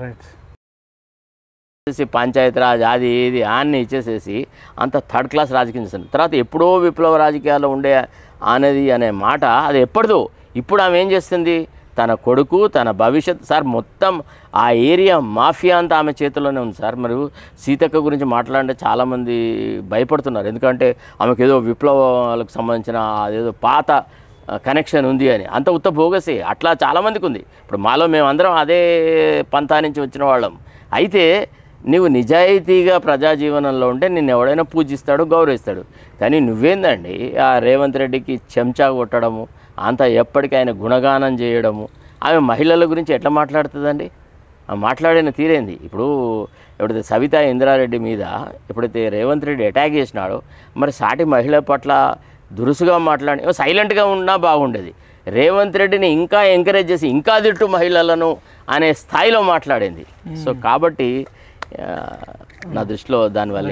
Right. Panchayati Raj అది ఇది అన్నీ ఇచ్చేసేసి అంత థర్డ్ క్లాస్ రాజకీయం చేస్తుంది. తర్వాత ఎప్పుడో విప్లవ రాజకీయాల్లో ఉండే అనేది అనే మాట అది ఎప్పటిదో. ఇప్పుడు ఆమె ఏం చేస్తుంది, తన కొడుకు తన భవిష్యత్ సార్ మొత్తం ఆ ఏరియా మాఫియా అంతా ఆమె చేతిలోనే ఉంది సార్. మరి సీతక్క గురించి మాట్లాడితే చాలామంది భయపడుతున్నారు, ఎందుకంటే ఆమెకు ఏదో విప్లవాలకు సంబంధించిన అదేదో పాత కనెక్షన్ ఉంది అని. అంత ఉత్త భోగసే అట్లా చాలామందికి ఉంది. ఇప్పుడు మాలో మేమందరం అదే పంతా నుంచి వచ్చిన వాళ్ళం. అయితే నువ్వు నిజాయితీగా ప్రజాజీవనంలో ఉంటే నిన్ను ఎవడైనా పూజిస్తాడు, గౌరవిస్తాడు. కానీ నువ్వేందండి ఆ రేవంత్ రెడ్డికి చెంచా కొట్టడము, అంత ఎప్పటికీ ఆయన గుణగానం చేయడము. ఆమె మహిళల గురించి ఎట్లా మాట్లాడుతుందండి? మాట్లాడిన తీరేంది. ఇప్పుడు ఎప్పుడైతే సవితా ఇంద్రారెడ్డి మీద ఎప్పుడైతే రేవంత్ రెడ్డి అటాక్ చేసినాడో, మరి సాటి మహిళ పట్ల దురుసుగా మాట్లాడి సైలెంట్గా ఉన్నా బాగుండేది. రేవంత్ రెడ్డిని ఇంకా ఎంకరేజ్ చేసి ఇంకా తిట్టు మహిళలను అనే స్థాయిలో మాట్లాడింది. సో కాబట్టి నా దృష్టిలో దానివల్ల